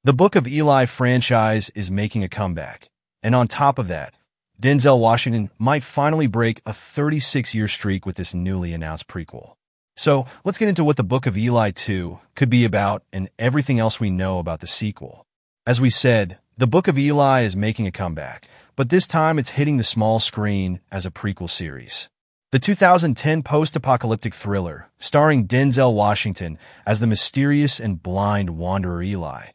The Book of Eli franchise is making a comeback, and on top of that, Denzel Washington might finally break a 36-year streak with this newly announced prequel. So, let's get into what the Book of Eli 2 could be about and everything else we know about the sequel. As we said, the Book of Eli is making a comeback, but this time it's hitting the small screen as a prequel series. The 2010 post-apocalyptic thriller, starring Denzel Washington as the mysterious and blind wanderer Eli,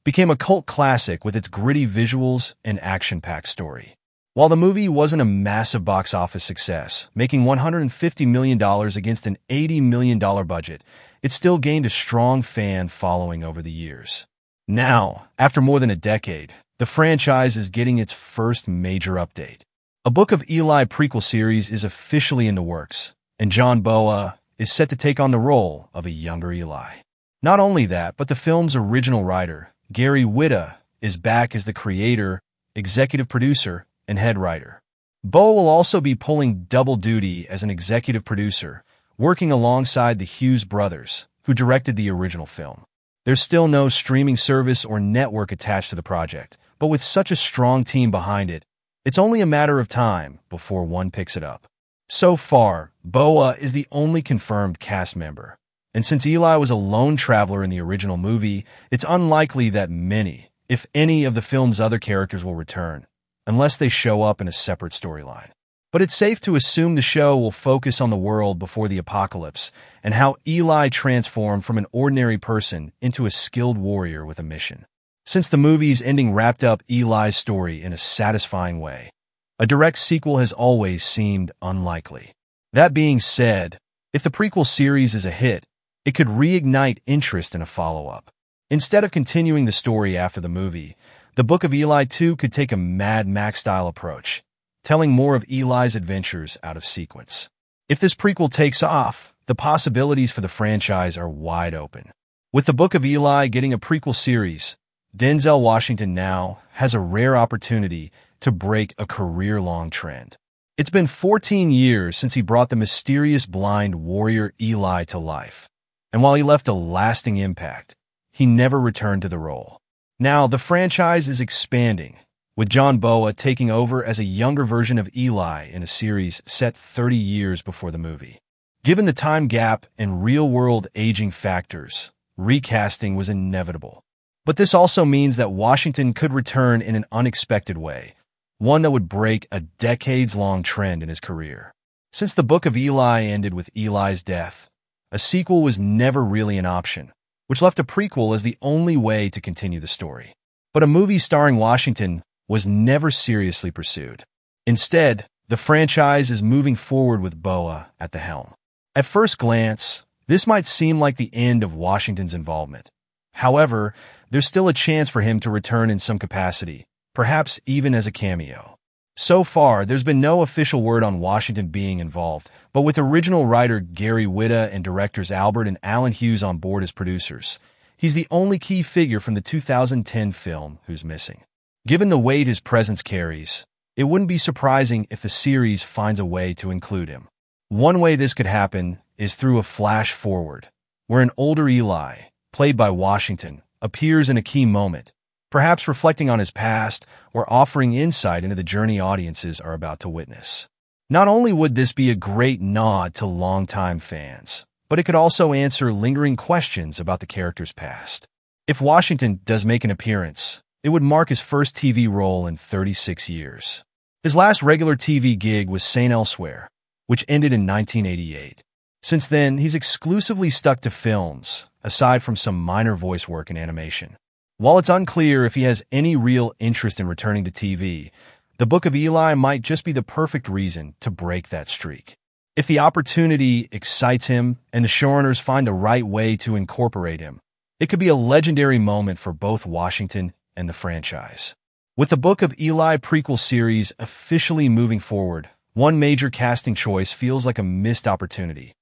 became a cult classic with its gritty visuals and action-packed story. While the movie wasn't a massive box office success, making $150 million against an $80 million budget, it still gained a strong fan following over the years. Now, after more than a decade, the franchise is getting its first major update. A Book of Eli prequel series is officially in the works, and John Boa is set to take on the role of a younger Eli. Not only that, but the film's original writer, Gary Whitta, is back as the creator, executive producer, and head writer. Boa will also be pulling double duty as an executive producer, working alongside the Hughes Brothers, who directed the original film. There's still no streaming service or network attached to the project, but with such a strong team behind it, it's only a matter of time before one picks it up. So far, Boa is the only confirmed cast member, and since Eli was a lone traveler in the original movie, it's unlikely that many, if any, of the film's other characters will return, unless they show up in a separate storyline. But it's safe to assume the show will focus on the world before the apocalypse and how Eli transformed from an ordinary person into a skilled warrior with a mission. Since the movie's ending wrapped up Eli's story in a satisfying way, a direct sequel has always seemed unlikely. That being said, if the prequel series is a hit, it could reignite interest in a follow-up. Instead of continuing the story after the movie, the Book of Eli 2 could take a Mad Max-style approach, telling more of Eli's adventures out of sequence. If this prequel takes off, the possibilities for the franchise are wide open. With the Book of Eli getting a prequel series, Denzel Washington now has a rare opportunity to break a career-long trend. It's been 14 years since he brought the mysterious blind warrior Eli to life, and while he left a lasting impact, he never returned to the role. Now, the franchise is expanding, with John Boa taking over as a younger version of Eli in a series set 30 years before the movie. Given the time gap and real-world aging factors, recasting was inevitable. But this also means that Washington could return in an unexpected way, one that would break a decades-long trend in his career. Since the Book of Eli ended with Eli's death, a sequel was never really an option, which left a prequel as the only way to continue the story. But a movie starring Washington was never seriously pursued. Instead, the franchise is moving forward with Boa at the helm. At first glance, this might seem like the end of Washington's involvement. However, there's still a chance for him to return in some capacity, perhaps even as a cameo. So far, there's been no official word on Washington being involved, but with original writer Gary Whitta and directors Albert and Alan Hughes on board as producers, he's the only key figure from the 2010 film who's missing. Given the weight his presence carries, it wouldn't be surprising if the series finds a way to include him. One way this could happen is through a flash forward, where an older Eli, played by Washington, appears in a key moment, perhaps reflecting on his past or offering insight into the journey audiences are about to witness. Not only would this be a great nod to longtime fans, but it could also answer lingering questions about the character's past. If Washington does make an appearance, it would mark his first TV role in 36 years. His last regular TV gig was St. Elsewhere, which ended in 1988. Since then, he's exclusively stuck to films, aside from some minor voice work and animation. While it's unclear if he has any real interest in returning to TV, the Book of Eli might just be the perfect reason to break that streak. If the opportunity excites him and the showrunners find the right way to incorporate him, it could be a legendary moment for both Washington and the franchise. With the Book of Eli prequel series officially moving forward, one major casting choice feels like a missed opportunity: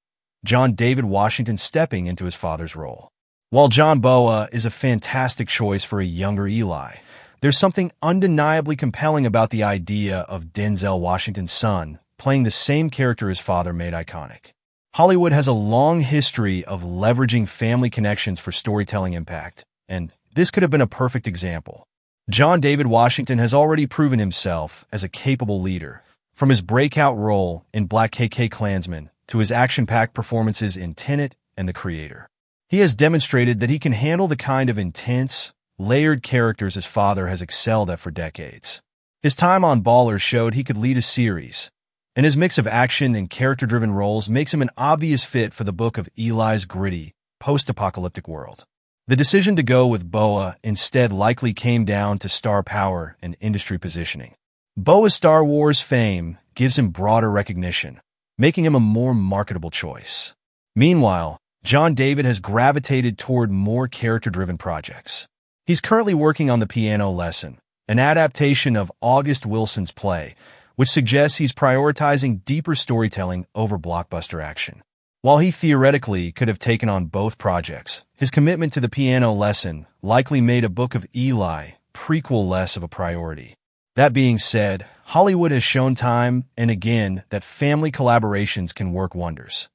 John David Washington stepping into his father's role. While John Boa is a fantastic choice for a younger Eli, there's something undeniably compelling about the idea of Denzel Washington's son playing the same character his father made iconic. Hollywood has a long history of leveraging family connections for storytelling impact, and this could have been a perfect example. John David Washington has already proven himself as a capable leader, from his breakout role in Black Klansman to his action-packed performances in Tenet and The Creator. He has demonstrated that he can handle the kind of intense, layered characters his father has excelled at for decades. His time on Ballers showed he could lead a series, and his mix of action and character-driven roles makes him an obvious fit for the Book of Eli's gritty, post-apocalyptic world. The decision to go with Boa instead likely came down to star power and industry positioning. Boa's Star Wars fame gives him broader recognition, making him a more marketable choice. Meanwhile, John David has gravitated toward more character-driven projects. He's currently working on The Piano Lesson, an adaptation of August Wilson's play, which suggests he's prioritizing deeper storytelling over blockbuster action. While he theoretically could have taken on both projects, his commitment to The Piano Lesson likely made a Book of Eli prequel less of a priority. That being said, Hollywood has shown time and again that family collaborations can work wonders.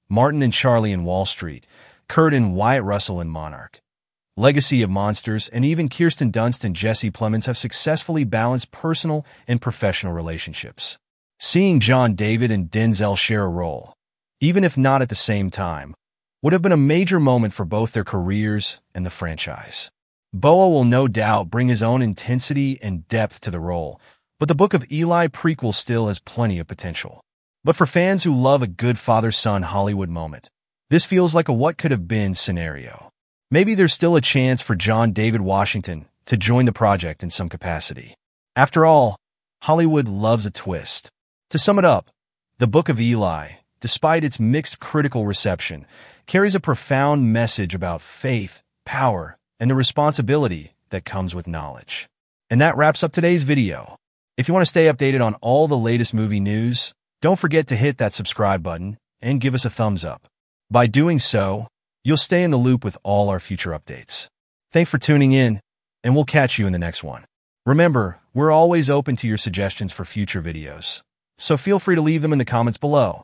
Martin and Charlie in Wall Street, Kurt and Wyatt Russell in Monarch, Legacy of Monsters, and even Kirsten Dunst and Jesse Plemons have successfully balanced personal and professional relationships. Seeing John David and Denzel share a role, even if not at the same time, would have been a major moment for both their careers and the franchise. Boa will no doubt bring his own intensity and depth to the role, but the Book of Eli prequel still has plenty of potential. But for fans who love a good father-son Hollywood moment, this feels like a what-could-have-been scenario. Maybe there's still a chance for John David Washington to join the project in some capacity. After all, Hollywood loves a twist. To sum it up, the Book of Eli, despite its mixed critical reception, carries a profound message about faith, power, and the responsibility that comes with knowledge. And that wraps up today's video. If you want to stay updated on all the latest movie news, don't forget to hit that subscribe button and give us a thumbs up. By doing so, you'll stay in the loop with all our future updates. Thanks for tuning in, and we'll catch you in the next one. Remember, we're always open to your suggestions for future videos, so feel free to leave them in the comments below.